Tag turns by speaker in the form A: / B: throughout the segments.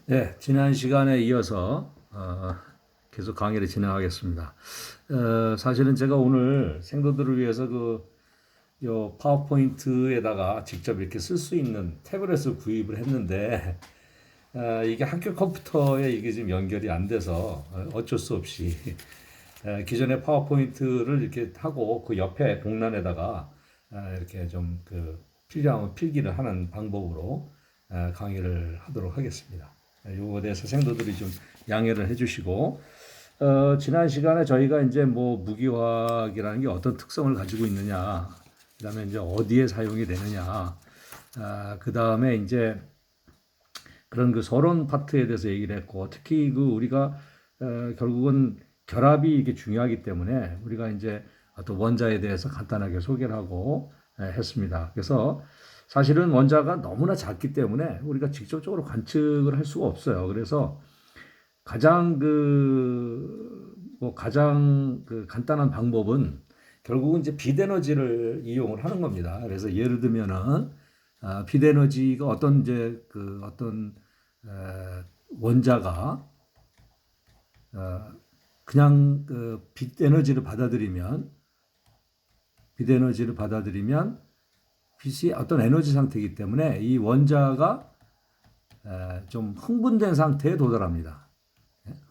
A: 네, 지난 시간에 이어서 계속 강의를 진행하겠습니다. 사실은 제가 오늘 생도들을 위해서 요 파워포인트에다가 직접 이렇게 쓸 수 있는 태블릿을 구입을 했는데 이게 학교 컴퓨터에 이게 지금 연결이 안 돼서 어쩔 수 없이 기존의 파워포인트를 이렇게 하고 그 옆에 공란에다가 이렇게 좀 필요한 필기를 하는 방법으로 강의를 하도록 하겠습니다. 요거에 대해서 생도들이 좀 양해를 해주시고, 지난 시간에 저희가 이제 뭐 무기화학이라는 게 어떤 특성을 가지고 있느냐, 그다음에 이제 어디에 사용이 되느냐, 그 다음에 이제 그런 그 서론 파트에 대해서 얘기를 했고, 특히 우리가 결국은 결합이 이게 중요하기 때문에 우리가 이제 어떤 원자에 대해서 간단하게 소개를 하고 했습니다. 그래서 사실은 원자가 너무나 작기 때문에 우리가 직접적으로 관측을 할 수가 없어요. 그래서 가장 가장 간단한 방법은 결국은 이제 빛에너지를 이용을 하는 겁니다. 그래서 예를 들면은 빛에너지가 어떤 이제 어떤 원자가 그냥 빛에너지를 받아들이면 빛이 어떤 에너지 상태이기 때문에 이 원자가 좀 흥분된 상태에 도달합니다.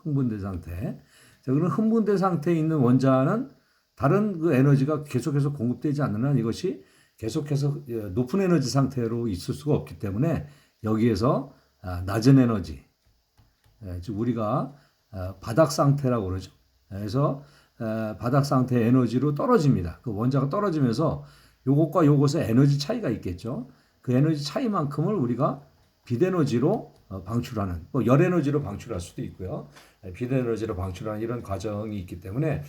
A: 흥분된 상태. 자, 그런 흥분된 상태에 있는 원자는 다른 그 에너지가 계속해서 공급되지 않는 한 이것이 계속해서 높은 에너지 상태로 있을 수가 없기 때문에 여기에서 낮은 에너지, 즉 우리가 바닥 상태라고 그러죠. 그래서 바닥 상태 에너지로 떨어집니다. 그 원자가 떨어지면서 요것과 요것의 에너지 차이가 있겠죠. 그 에너지 차이만큼을 우리가 빛에너지로 방출하는, 뭐 열에너지로 방출할 수도 있고요. 빛에너지로 방출하는 이런 과정이 있기 때문에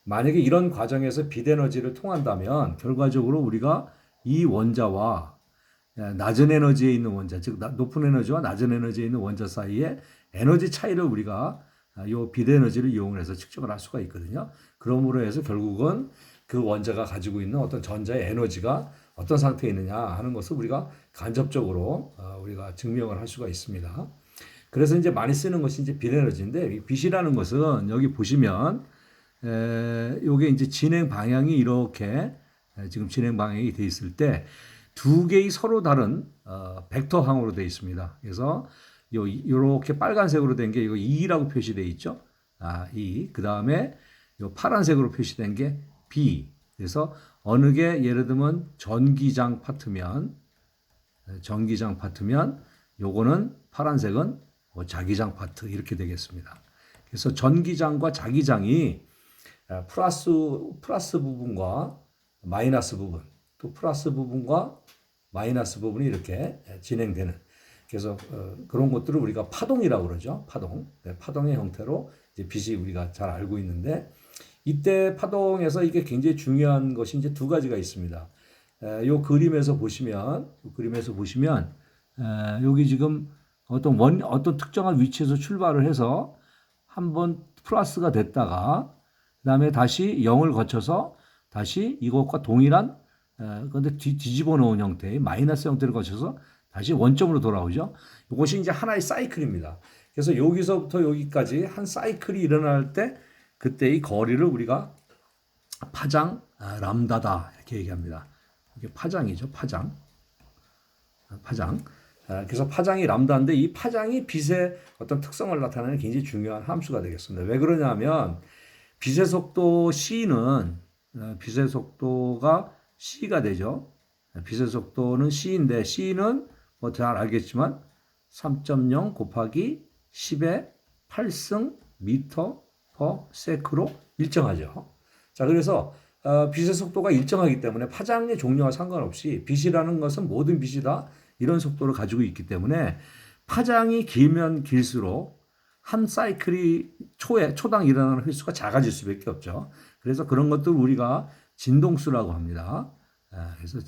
A: 만약에 이런 과정에서 빛에너지를 통한다면 결과적으로 우리가 이 원자와 낮은 에너지에 있는 원자, 즉 높은 에너지와 낮은 에너지에 있는 원자 사이에 에너지 차이를 우리가 이 빛에너지를 이용해서 측정을 할 수가 있거든요. 그러므로 해서 결국은 그 원자가 가지고 있는 어떤 전자의 에너지가 어떤 상태에 있느냐 하는 것을 우리가 간접적으로 우리가 증명을 할 수가 있습니다. 그래서 이제 많이 쓰는 것이 이제 빛에너지인데, 이 빛이라는 것은 여기 보시면 요게 이제 진행 방향이 이렇게 지금 진행 방향이 돼 있을 때 두 개의 서로 다른 벡터항으로 되어 있습니다. 그래서 요렇게 빨간색으로 된 게 이거 E라고 표시되어 있죠. E. 그 다음에 요 파란색으로 표시된 게 B. 그래서 어느 게 예를 들면 전기장 파트면 요거는 파란색은 자기장 파트 이렇게 되겠습니다. 그래서 전기장과 자기장이 플러스 부분과 마이너스 부분, 또 플러스 부분과 마이너스 부분이 이렇게 진행되는, 그래서 그런 것들을 우리가 파동이라고 그러죠. 파동. 파동의 형태로 이제 빛이 우리가 잘 알고 있는데, 이때 파동에서 이게 굉장히 중요한 것이 이제 두 가지가 있습니다. 요 그림에서 보시면 여기 지금 어떤 특정한 위치에서 출발을 해서 한번 플러스가 됐다가 그다음에 다시 0을 거쳐서 다시 이것과 동일한 그런데 뒤집어 놓은 형태의 마이너스 형태를 거쳐서 다시 원점으로 돌아오죠. 이것이 이제 하나의 사이클입니다. 그래서 여기서부터 여기까지 한 사이클이 일어날 때 그때의 거리를 우리가 파장 람다다 이렇게 얘기합니다. 이게 파장이죠. 파장. 그래서 파장이 람다인데 이 파장이 빛의 어떤 특성을 나타내는 굉장히 중요한 함수가 되겠습니다. 왜 그러냐면 빛의 속도 c는 빛의 속도가 c가 되죠. 빛의 속도는 c인데 c는 뭐 잘 알겠지만 3.0 곱하기 10의 8승 미터 퍼 세크로 일정하죠. 자, 그래서 빛의 속도가 일정하기 때문에 파장의 종류와 상관없이 빛이라는 것은 모든 빛이 다 이런 속도를 가지고 있기 때문에 파장이 길면 길수록 한 사이클이 초당 일어나는 횟수가 작아질 수밖에 없죠. 그래서 그런 것들 우리가 진동수라고 합니다. 그래서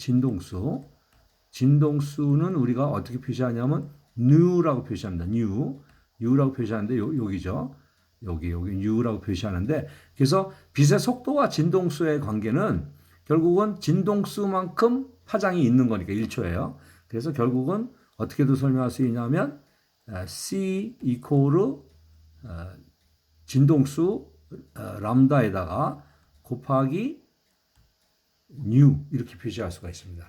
A: 진동수는 우리가 어떻게 표시하냐면 new라고 표시합니다. new라고 표시하는데 여기죠. 여기 new라고 표시하는데, 그래서 빛의 속도와 진동수의 관계는 결국은 진동수만큼 파장이 있는 거니까 1초예요. 그래서 결국은 어떻게도 설명할 수 있냐면 C 이코르 진동수 람다에다가 곱하기 뉴 이렇게 표시할 수가 있습니다.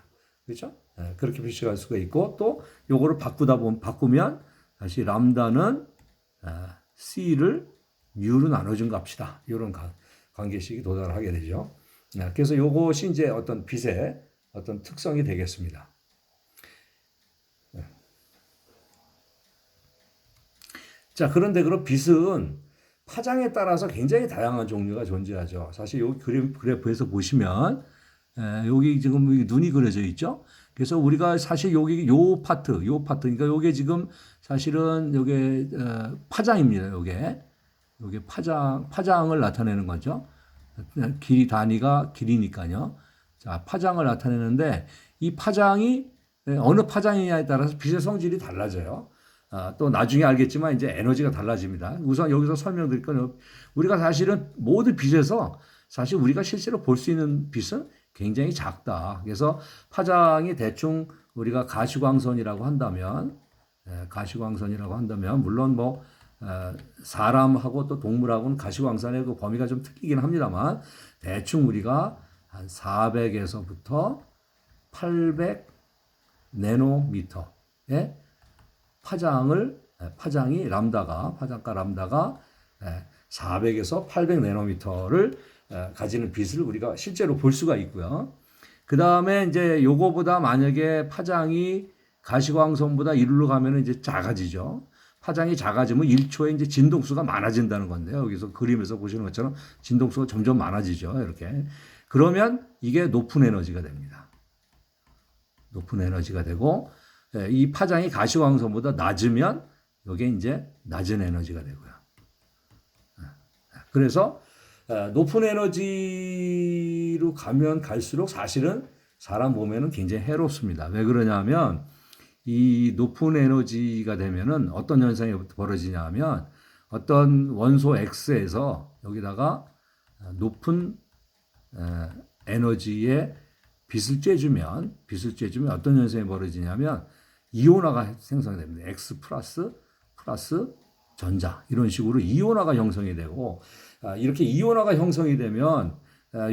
A: 그렇죠? 그렇게 표시할 수가 있고 또 요거를 바꾸면 다시 람다는 C를 U로 나눠준 값이다. 이런 관계식이 도달을 하게 되죠. 그래서 요것이 이제 어떤 빛의 어떤 특성이 되겠습니다. 자, 그런데 그런 빛은 파장에 따라서 굉장히 다양한 종류가 존재하죠. 사실 여기 그래프에서 보시면 여기 지금 눈이 그려져 있죠. 그래서 우리가 사실 여기 요 파트, 그러니까 요게 지금 사실은 요게 파장입니다. 요게 파장을 나타내는 거죠. 길이 단위가 길이니까요. 자, 파장을 나타내는데 이 파장이 어느 파장이냐에 따라서 빛의 성질이 달라져요. 또 나중에 알겠지만 이제 에너지가 달라집니다. 우선 여기서 설명드릴 건 우리가 사실은 모든 빛에서 사실 우리가 실제로 볼 수 있는 빛은 굉장히 작다. 그래서 파장이 대충 우리가 가시광선이라고 한다면 물론 뭐 사람하고 또 동물하고는 가시광선의 그 범위가 좀 틀리긴 합니다만 대충 우리가 한 400에서부터 800 내노미터의 파장이 파장가 람다가 400에서 800 내노미터를 가지는 빛을 우리가 실제로 볼 수가 있고요. 그 다음에 이제 요거보다 만약에 파장이 가시광선보다 이리로 가면 이제 작아지죠. 파장이 작아지면 1초에 이제 진동수가 많아진다는 건데요. 여기서 그림에서 보시는 것처럼 진동수가 점점 많아지죠. 이렇게. 그러면 이게 높은 에너지가 됩니다. 높은 에너지가 되고, 이 파장이 가시광선보다 낮으면 이게 이제 낮은 에너지가 되고요. 그래서 높은 에너지로 가면 갈수록 사실은 사람 몸에는 굉장히 해롭습니다. 왜 그러냐면 이 높은 에너지가 되면은 어떤 현상이 벌어지냐 하면 어떤 원소 X에서 여기다가 높은 에너지의 빛을 쬐주면 어떤 현상이 벌어지냐면 이온화가 생성됩니다. X 플러스 전자 이런 식으로 이온화가 형성이 되고 이렇게 이온화가 형성이 되면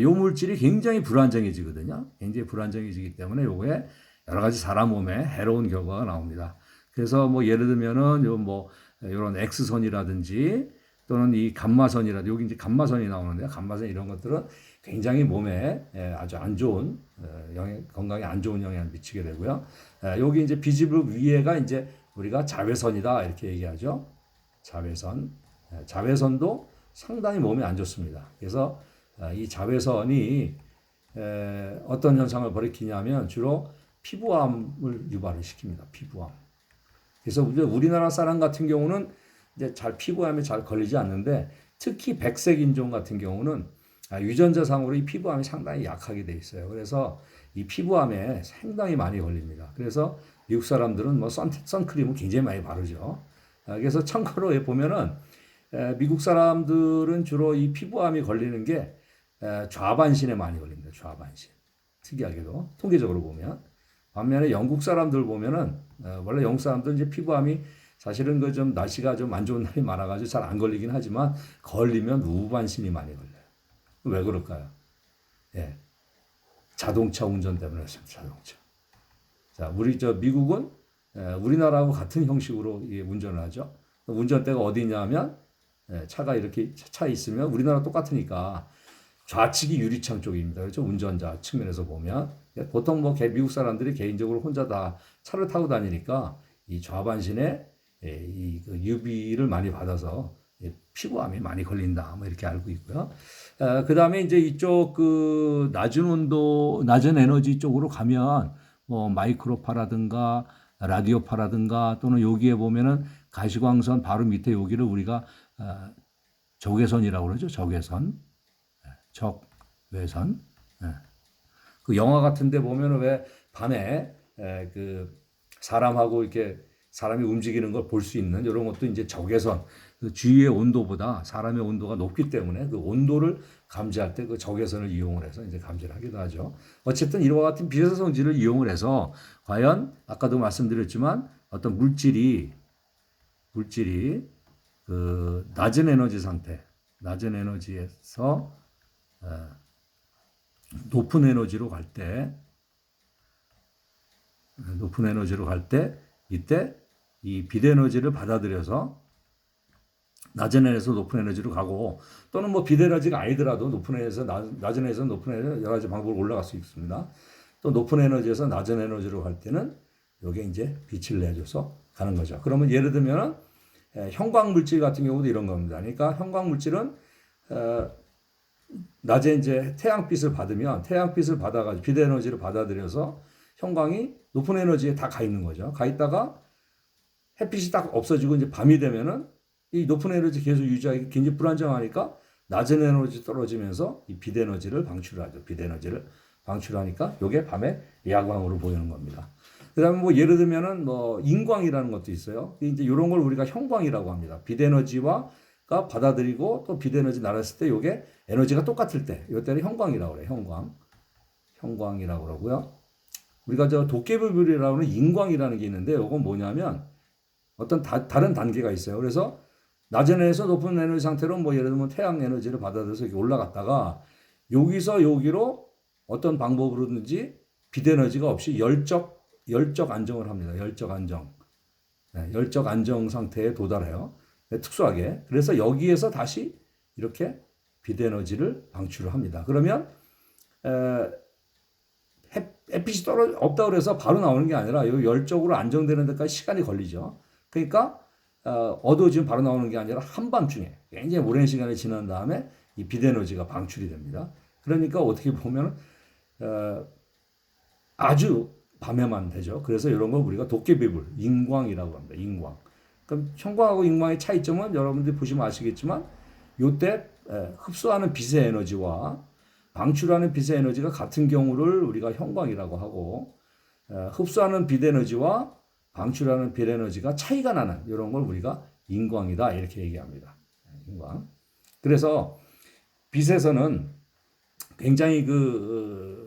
A: 요 물질이 굉장히 불안정해지거든요. 굉장히 불안정해지기 때문에 요거에 여러 가지 사람 몸에 해로운 결과가 나옵니다. 그래서 뭐 예를 들면은 요런 X선이라든지 또는 이 감마선이라든지 여기 이제 감마선이 나오는데 감마선 이런 것들은 굉장히 몸에 아주 안 좋은 건강에 안 좋은 영향을 미치게 되고요. 여기 이제 비지블 위에가 이제 우리가 자외선이다 이렇게 얘기하죠. 자외선도 상당히 몸에 안 좋습니다. 그래서 이 자외선이 어떤 현상을 벌이키냐면 주로 피부암을 유발을 시킵니다. 피부암. 그래서 우리나라 사람 같은 경우는 이제 피부암에 잘 걸리지 않는데 특히 백색 인종 같은 경우는 유전자상으로 이 피부암이 상당히 약하게 돼 있어요. 그래서 이 피부암에 상당히 많이 걸립니다. 그래서 미국 사람들은 뭐 선크림을 굉장히 많이 바르죠. 그래서 참고로 보면은 미국 사람들은 주로 이 피부암이 걸리는 게 좌반신에 많이 걸립니다. 좌반신. 특이하게도 통계적으로 보면 반면에 영국 사람들 보면은 원래 영국 사람들은 이제 피부암이 사실은 그 좀 날씨가 좀 안 좋은 날이 많아가지고 잘 안 걸리긴 하지만 걸리면 우반신이 많이 걸려요. 왜 그럴까요? 예, 자동차 운전 때문에 그렇습니다. 자동차. 자, 미국은 우리나라하고 같은 형식으로 운전을 하죠. 운전대가 어디 있냐면 차가 이렇게 차 있으면 우리나라 똑같으니까 좌측이 유리창 쪽입니다. 그렇죠? 운전자 측면에서 보면 보통 미국 사람들이 개인적으로 혼자 다 차를 타고 다니니까 이 좌반신에 그 UV를 많이 받아서 피부암이 많이 걸린다. 뭐 이렇게 알고 있고요. 그 다음에 이제 이쪽 그 낮은 에너지 쪽으로 가면 뭐 마이크로파라든가 라디오파라든가 또는 여기에 보면은 가시광선 바로 밑에 여기를 우리가 적외선이라고 그러죠. 적외선. 그 영화 같은 데 보면은 왜 밤에 그 사람하고 이렇게 사람이 움직이는 걸 볼 수 있는 이런 것도 이제 적외선, 그 주위의 온도보다 사람의 온도가 높기 때문에 그 온도를 감지할 때 그 적외선을 이용을 해서 이제 감지를 하기도 하죠. 어쨌든 이와 같은 비례사 성질을 이용을 해서 과연 아까도 말씀드렸지만 어떤 물질이 물질이 그 낮은 에너지 상태, 낮은 에너지에서 높은 에너지로 갈 때, 이때 이 비대에너지를 받아들여서 낮은 에너지에서 높은 에너지로 가고, 또는 뭐 비대에너지가 아니더라도 높은 에너지에서 낮은 에너지에서 높은 에너지 여러 가지 방법으로 올라갈 수 있습니다. 또 높은 에너지에서 낮은 에너지로 갈 때는 이게 이제 빛을 내줘서 가는 거죠. 그러면 예를 들면 형광 물질 같은 경우도 이런 겁니다. 그러니까 형광 물질은 낮에 이제 태양빛을 받아가지고 비대에너지를 받아들여서 형광이 높은 에너지에 다 가 있는 거죠. 가 있다가 햇빛이 딱 없어지고 이제 밤이 되면은 이 높은 에너지 계속 유지하기 굉장히 불안정하니까 낮은 에너지 떨어지면서 이 비대에너지를 방출하죠. 비대에너지를 방출하니까 이게 밤에 야광으로 보이는 겁니다. 그다음에 뭐 예를 들면은 뭐 인광이라는 것도 있어요. 이제 이런 걸 우리가 형광이라고 합니다. 비대에너지가 받아들이고 또 비대에너지 날았을 때 이게 에너지가 똑같을 때 이때는 형광이라고 그래요. 형광이라고 그러고요. 우리가 저 도깨비불이라고 하는 인광이라는 게 있는데 이건 뭐냐면 어떤 다른 단계가 있어요. 그래서 낮은 에너지에서 높은 에너지 상태로 뭐 예를 들면 태양 에너지를 받아들여서 이렇게 올라갔다가 여기서 여기로 어떤 방법으로든지 비대에너지가 없이 열적 안정을 합니다. 열적 안정 상태에 도달해요. 특수하게. 그래서 여기에서 다시 이렇게 비대에너지를 방출을 합니다. 그러면 햇빛이 없다고 그래서 바로 나오는 게 아니라 열적으로 안정되는 데까지 시간이 걸리죠. 그러니까 어두워지면 바로 나오는 게 아니라 한밤중에 굉장히 오랜 시간이 지난 다음에 이 비대에너지가 방출이 됩니다. 그러니까 어떻게 보면 아주 밤에만 되죠. 그래서 이런 걸 우리가 도깨비불, 인광이라고 합니다. 인광. 그럼 형광하고 인광의 차이점은 여러분들이 보시면 아시겠지만 이때 흡수하는 빛의 에너지와 방출하는 빛의 에너지가 같은 경우를 우리가 형광이라고 하고 흡수하는 빛 에너지와 방출하는 빛 에너지가 차이가 나는 이런 걸 우리가 인광이다 이렇게 얘기합니다. 인광. 그래서 빛에서는 굉장히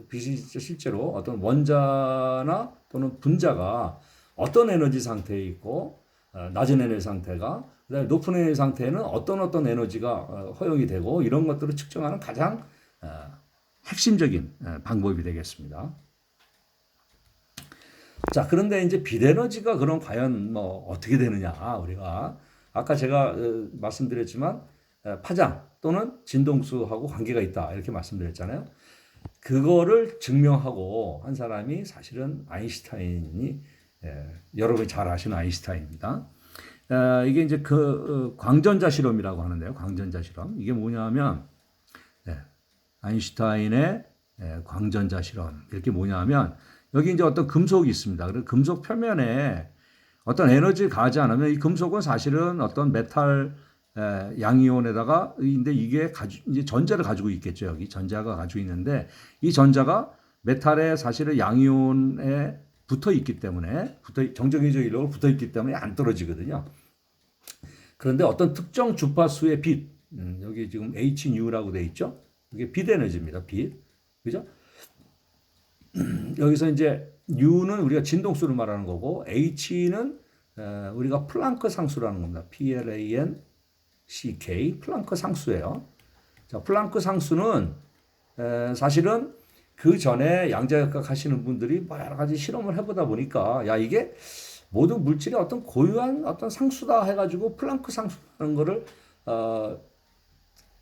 A: 빛이 실제로 어떤 원자나 또는 분자가 어떤 에너지 상태에 있고 낮은 에너지 상태가 그다음에 높은 에너지 상태에는 어떤 에너지가 허용이 되고 이런 것들을 측정하는 가장 핵심적인 방법이 되겠습니다. 자, 그런데 이제 빛에너지가 그럼 과연 뭐 어떻게 되느냐? 우리가 아까 제가 말씀드렸지만 파장 또는 진동수하고 관계가 있다 이렇게 말씀드렸잖아요. 그거를 증명하고 한 사람이 사실은 아인슈타인이 여러분이 잘 아시는 아인슈타인입니다. 이게 이제 광전자 실험이라고 하는데요. 광전자 실험. 이게 뭐냐면 아인슈타인의 광전자 실험. 이렇게 뭐냐면 여기 이제 어떤 금속이 있습니다. 그래서 금속 표면에 어떤 에너지를 가하지 않으면 이 금속은 사실은 어떤 메탈 양이온에다가 근데 이게 이제 전자를 가지고 있겠죠. 여기 전자가 가지고 있는데 이 전자가 메탈에 사실은 양이온에 붙어 있기 때문에 정적이적 인력으로 붙어 있기 때문에 안 떨어지거든요. 그런데 어떤 특정 주파수의 빛 여기 지금 HNU라고 돼 있죠. 이게 빛 에너지입니다. 빛. 그죠? 여기서 이제 U는 우리가 진동수를 말하는 거고 H는 우리가 플랑크 상수라는 겁니다. PLANCK 플랑크 상수예요. 자, 플랑크 상수는 사실은 그 전에 양자역학 하시는 분들이 뭐 여러 가지 실험을 해보다 보니까 야 이게 모든 물질의 어떤 고유한 어떤 상수다 해가지고 플랑크 상수라는 거를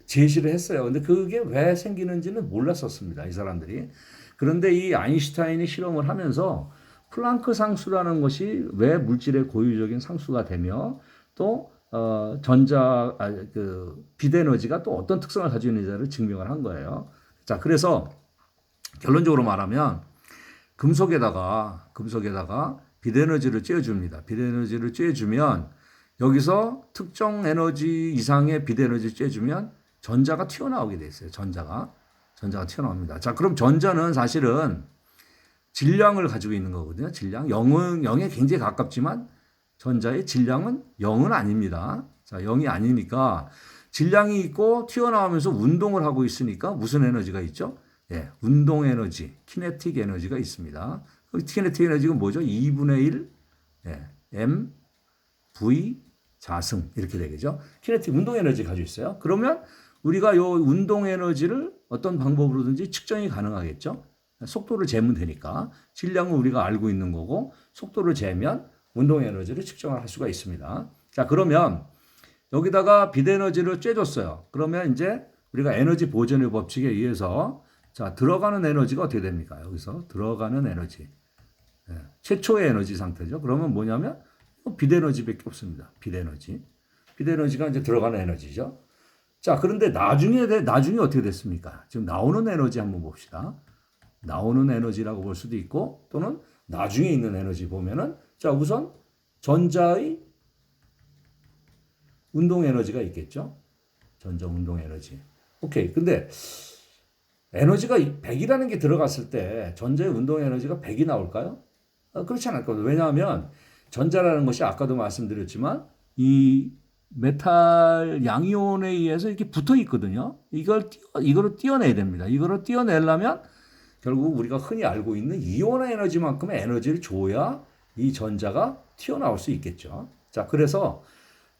A: 제시를 했어요. 근데 그게 왜 생기는지는 몰랐었습니다. 이 사람들이. 그런데 이 아인슈타인이 실험을 하면서 플랑크 상수라는 것이 왜 물질의 고유적인 상수가 되며 또 빛 에너지가 또 어떤 특성을 가지고 있는지를 증명을 한 거예요. 자, 그래서 결론적으로 말하면 금속에다가 빛 에너지를 쬐줍니다. 빛 에너지를 쬐주면 여기서 특정 에너지 이상의 빛 에너지를 쬐주면 전자가 튀어나오게 돼 있어요. 전자가 튀어나옵니다. 자, 그럼 전자는 사실은 질량을 가지고 있는 거거든요. 질량. 0에 굉장히 가깝지만 전자의 질량은 0은 아닙니다. 자, 0이 아니니까 질량이 있고 튀어나오면서 운동을 하고 있으니까 무슨 에너지가 있죠? 예, 운동 에너지, 키네틱 에너지가 있습니다. 그 키네틱 에너지가 뭐죠? 2분의 1 M V 자승 이렇게 되겠죠. 키네틱 운동 에너지 가지고 있어요. 그러면 우리가 요 운동 에너지를 어떤 방법으로든지 측정이 가능하겠죠. 속도를 재면 되니까 질량은 우리가 알고 있는 거고 속도를 재면 운동 에너지를 측정을 할 수가 있습니다. 자, 그러면 여기다가 빛 에너지를 쬐줬어요. 그러면 이제 우리가 에너지 보존의 법칙에 의해서 자, 들어가는 에너지가 어떻게 됩니까? 여기서 들어가는 에너지. 최초의 에너지 상태죠. 그러면 뭐냐면 빛 에너지밖에 없습니다. 빛 에너지. 빛 에너지가 이제 들어가는 에너지죠. 자, 그런데 나중에 어떻게 됐습니까? 지금 나오는 에너지 한번 봅시다. 나오는 에너지라고 볼 수도 있고 또는 나중에 있는 에너지 보면은 자, 우선 전자의 운동 에너지가 있겠죠. 전자 운동 에너지. 오케이. 근데 에너지가 100이라는 게 들어갔을 때 전자의 운동 에너지가 100이 나올까요? 그렇지 않을 거예요. 왜냐하면 전자라는 것이 아까도 말씀드렸지만 이 메탈 양이온에 의해서 이렇게 붙어 있거든요. 이거를 띄어내야 됩니다. 이거를 띄어내려면 결국 우리가 흔히 알고 있는 이온의 에너지만큼의 에너지를 줘야 이 전자가 튀어나올 수 있겠죠. 자, 그래서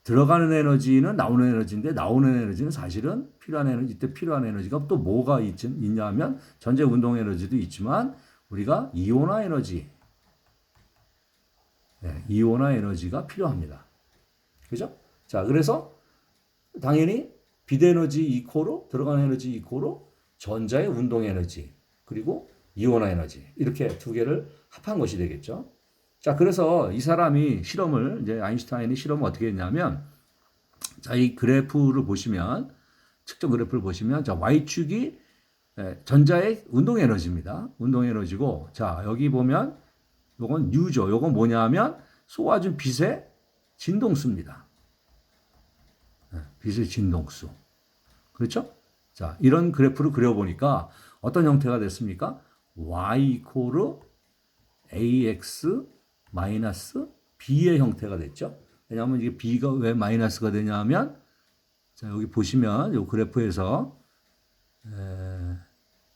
A: 들어가는 에너지는 나오는 에너지인데 나오는 에너지는 사실은 필요한 에너지, 이때 필요한 에너지가 또 뭐가 있냐면 전자 운동 에너지도 있지만 우리가 이온화 에너지, 이온화 에너지가 필요합니다. 그죠? 자, 그래서 당연히 빛 에너지 이코로 들어가는 에너지 이코로 전자의 운동 에너지 그리고 이온화 에너지 이렇게 두 개를 합한 것이 되겠죠. 자, 그래서 이 사람이 실험을 이제 아인슈타인이 실험을 어떻게 했냐면 자, 이 그래프를 보시면 측정 그래프를 보시면 자, y축이 전자의 운동 에너지입니다. 운동 에너지고 자, 여기 보면 요건 U죠. 요건 뭐냐면 쏘아준 빛의 진동수입니다. 빛의 진동수. 그렇죠? 자, 이런 그래프를 그려보니까 어떤 형태가 됐습니까? y 이코르 ax 마이너스 b의 형태가 됐죠. 왜냐하면 이게 b가 왜 마이너스가 되냐면 자, 여기 보시면 이 그래프에서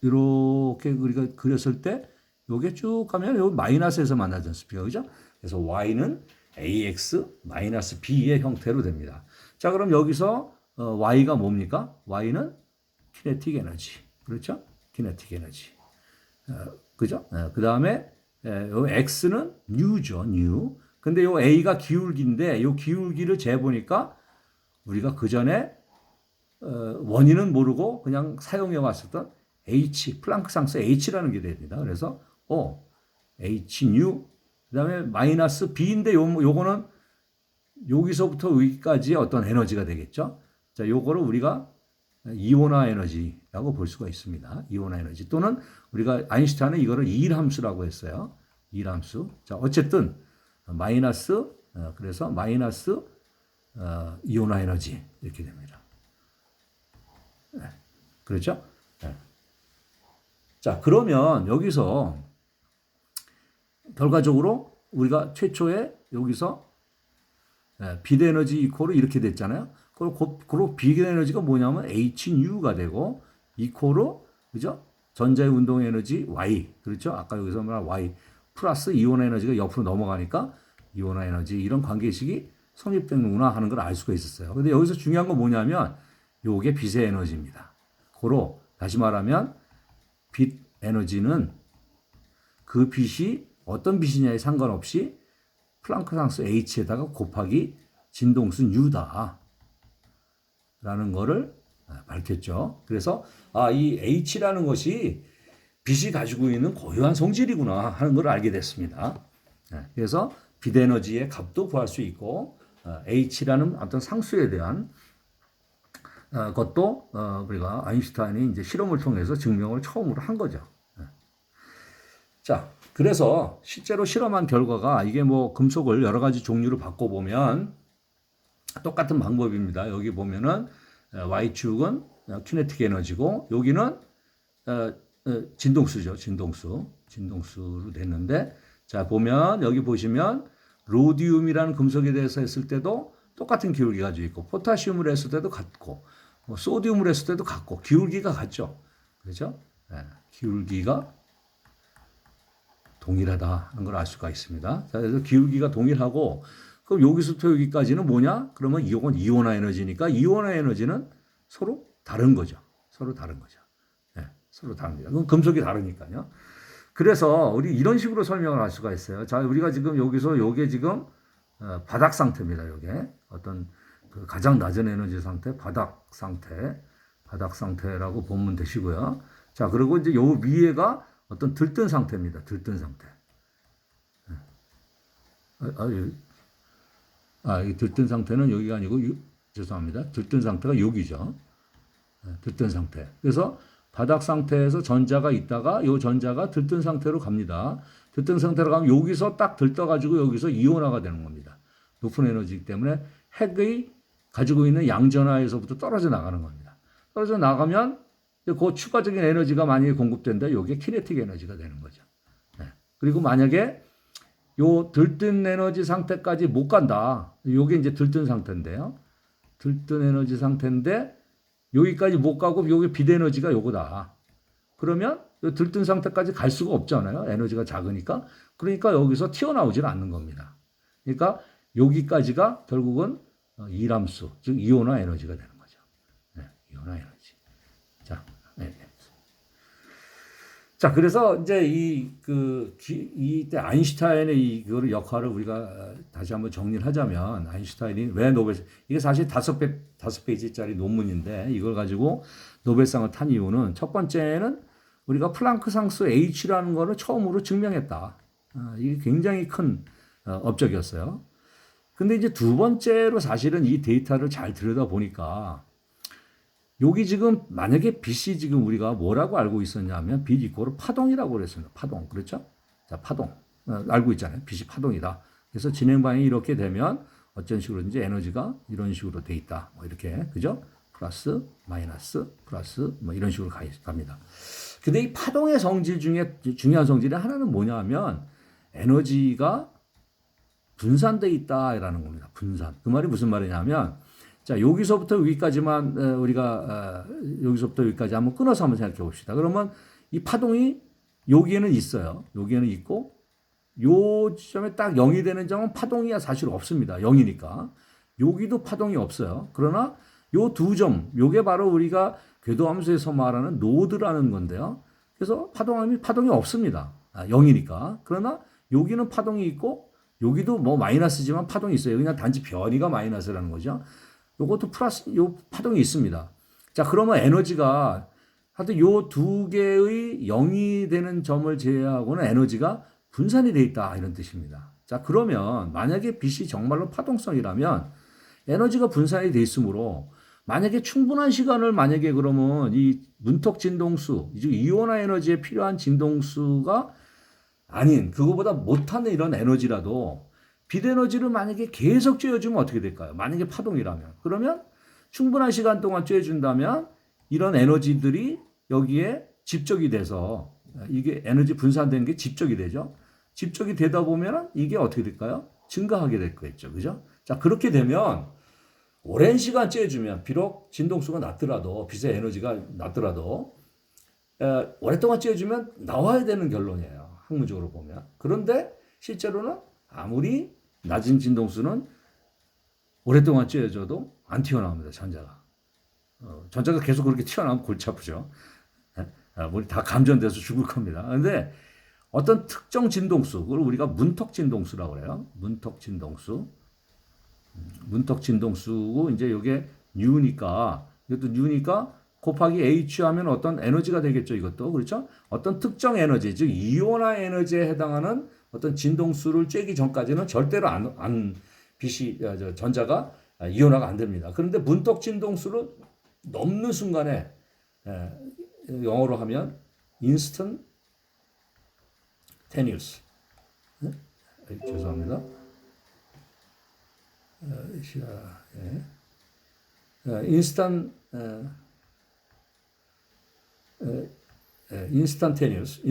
A: 이렇게 우리가 그렸을 때 요게 쭉 가면 요 마이너스에서 만나지 않습니까? 그죠? 그래서 y는 ax 마이너스 b의 형태로 됩니다. 자, 그럼 여기서 y가 뭡니까? y는 키네틱 에너지. 그렇죠? 키네틱 에너지. 그죠? 그 다음에 요 x는 new죠, new. 근데 요 a가 기울기인데 요 기울기를 재보니까 우리가 그 전에 원인은 모르고 그냥 사용해 왔었던 h 플랑크 상수 h라는 게 됩니다. 그래서 h new 그다음에 마이너스 b인데 요거는 여기서부터 여기까지의 어떤 에너지가 되겠죠. 자, 요거를 우리가 이온화 에너지라고 볼 수가 있습니다. 이온화 에너지 또는 우리가 아인슈타인은 이거를 이일함수라고 했어요. 이일함수. 자, 어쨌든 마이너스 그래서 마이너스 이온화 에너지 이렇게 됩니다. 그렇죠? 자, 그러면 여기서 결과적으로 우리가 최초에 여기서 빛 에너지 이코로 이렇게 됐잖아요. 그리고 빛 에너지가 뭐냐면 H U가 되고 이코로 그죠? 전자의 운동 에너지 Y 그렇죠? 아까 여기서 말한 Y 플러스 이온 에너지가 옆으로 넘어가니까 이온화 에너지 이런 관계식이 성립되는구나 하는 걸 알 수가 있었어요. 근데 여기서 중요한 건 뭐냐면 요게 빛의 에너지입니다. 고로 다시 말하면 빛 에너지는 그 빛이 어떤 빛이냐에 상관없이 플랑크 상수 H에다가 곱하기 진동수 U다. 라는 거를 밝혔죠. 그래서 이 H라는 것이 빛이 가지고 있는 고유한 성질이구나 하는 걸 알게 됐습니다. 그래서 빛 에너지의 값도 구할 수 있고 H라는 어떤 상수에 대한 것도 우리가 아인슈타인이 이제 실험을 통해서 증명을 처음으로 한 거죠. 자, 그래서 실제로 실험한 결과가 이게 뭐 금속을 여러 가지 종류로 바꿔보면 똑같은 방법입니다. 여기 보면은 Y축은 키네틱 에너지고 여기는 진동수죠. 진동수로 됐는데 자, 보면 여기 보시면 로디움이라는 금속에 대해서 했을 때도 똑같은 기울기 가지고 있고 포타시움을 했을 때도 같고 뭐 소디움을 했을 때도 같고 기울기가 같죠. 그렇죠? 기울기가 동일하다는 걸 알 수가 있습니다. 자, 그래서 기울기가 동일하고 그럼 여기서부터 여기까지는 뭐냐? 그러면 이건 이온화 에너지니까 이온화 에너지는 서로 다른 거죠. 서로 다른 거죠. 네, 서로 다릅니다. 그건 금속이 다르니까요. 그래서 우리 이런 식으로 설명을 할 수가 있어요. 자, 우리가 지금 여기서 요게 지금 바닥 상태입니다. 요게 어떤 그 가장 낮은 에너지 상태, 바닥 상태라고 보면 되시고요. 자, 그리고 이제 요 위에가 어떤 들뜬 상태입니다. 들뜬 상태. 이 들뜬 상태는 여기가 아니고, 죄송합니다. 들뜬 상태가 여기죠. 들뜬 상태. 그래서 바닥 상태에서 전자가 있다가 이 전자가 들뜬 상태로 갑니다. 들뜬 상태로 가면 여기서 딱 들떠가지고 여기서 이온화가 되는 겁니다. 높은 에너지이기 때문에 핵의 가지고 있는 양전하에서부터 떨어져 나가는 겁니다. 떨어져 나가면 그 추가적인 에너지가 만약에 공급된다. 이게 키네틱 에너지가 되는 거죠. 네. 그리고 만약에 요 들뜬 에너지 상태까지 못 간다. 요게 이제 들뜬 상태인데요. 들뜬 에너지 상태인데 여기까지 못 가고 여기 빛에너지가 요거다. 그러면 들뜬 상태까지 갈 수가 없잖아요. 에너지가 작으니까. 그러니까 여기서 튀어나오질 않는 겁니다. 그러니까 여기까지가 결국은 이람수, 즉 이온화 에너지가 되는 거죠. 네, 이온화 에너지. 자, 네. 자, 그래서 이제 이때 아인슈타인의 이거를 역할을 우리가 다시 한번 정리를 하자면, 아인슈타인이 왜 이게 사실 다섯 페이지짜리 논문인데, 이걸 가지고 노벨상을 탄 이유는 첫 번째는 우리가 플랑크 상수 H라는 거를 처음으로 증명했다. 이게 굉장히 큰 업적이었어요. 근데 이제 두 번째로 사실은 이 데이터를 잘 들여다 보니까, 여기 지금 만약에 빛이 지금 우리가 뭐라고 알고 있었냐면 빛 이꼬르 파동이라고 그랬습니다. 파동. 그렇죠? 자, 파동. 알고 있잖아요. 빛이 파동이다. 그래서 진행 방향이 이렇게 되면 어떤 식으로든지 에너지가 이런 식으로 돼 있다. 뭐 이렇게. 그죠? 플러스, 마이너스, 플러스 뭐 이런 식으로 갑니다. 근데 이 파동의 성질 중에 중요한 성질의 하나는 뭐냐 하면 에너지가 분산돼 있다라는 겁니다. 분산. 그 말이 무슨 말이냐면 자, 여기서부터 여기까지만 우리가 여기서부터 여기까지 한번 끊어서 한번 생각해 봅시다. 그러면 이 파동이 여기에는 있어요. 여기에는 있고 요 지점에 딱 0이 되는 점은 파동이 사실 없습니다. 0이니까. 여기도 파동이 없어요. 그러나 요 두 점, 요게 바로 우리가 궤도함수에서 말하는 노드라는 건데요. 그래서 파동이 없습니다. 0이니까. 그러나 여기는 파동이 있고 여기도 뭐 마이너스지만 파동이 있어요. 그냥 단지 변이가 마이너스라는 거죠. 요것도 플러스, 요 파동이 있습니다. 자, 그러면 에너지가, 하여튼 요 두 개의 0이 되는 점을 제외하고는 에너지가 분산이 돼 있다. 이런 뜻입니다. 자, 그러면 만약에 빛이 정말로 파동성이라면 에너지가 분산이 돼 있으므로 만약에 충분한 시간을 만약에 그러면 이 문턱 진동수, 이온화 에너지에 필요한 진동수가 아닌, 그거보다 못하는 이런 에너지라도 빛 에너지를 만약에 계속 쬐어주면 어떻게 될까요? 만약에 파동이라면. 그러면 충분한 시간 동안 쬐어준다면 이런 에너지들이 여기에 집적이 돼서 이게 에너지 분산되는 게 집적이 되죠. 집적이 되다 보면 이게 어떻게 될까요? 증가하게 될 거겠죠. 그죠? 자, 그렇게 되면 오랜 시간 쬐어주면 비록 진동수가 낮더라도 빛의 에너지가 낮더라도 오랫동안 쬐어주면 나와야 되는 결론이에요. 학문적으로 보면. 그런데 실제로는 아무리 낮은 진동수는 오랫동안 쬐어줘도 안 튀어나옵니다. 전자가. 전자가 계속 그렇게 튀어나오면 골치 아프죠. 우리 다 감전돼서 죽을 겁니다. 그런데 어떤 특정 진동수, 그걸 우리가 문턱 진동수라고 그래요. 문턱 진동수. 문턱 진동수고, 이제 이게 U니까, 이것도 U니까 곱하기 H 하면 어떤 에너지가 되겠죠. 이것도. 그렇죠? 어떤 특정 에너지, 즉, 이온화 에너지에 해당하는 어떤 진동수를 쬐기 전까지는 절대로 빛이, 전자가 이온화가 안 됩니다. 그런데 문턱 진동수를 넘는 순간에, 영어로 하면 instantaneous. 죄송합니다. instantaneous.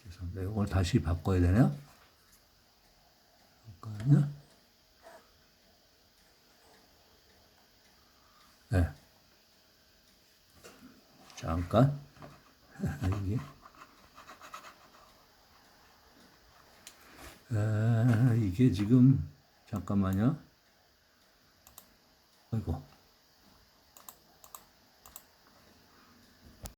A: 죄송합니다. 이걸 다시 바꿔야 되나요? 잠깐만요. 네. 잠깐. 여기. 이게 지금 잠깐만요.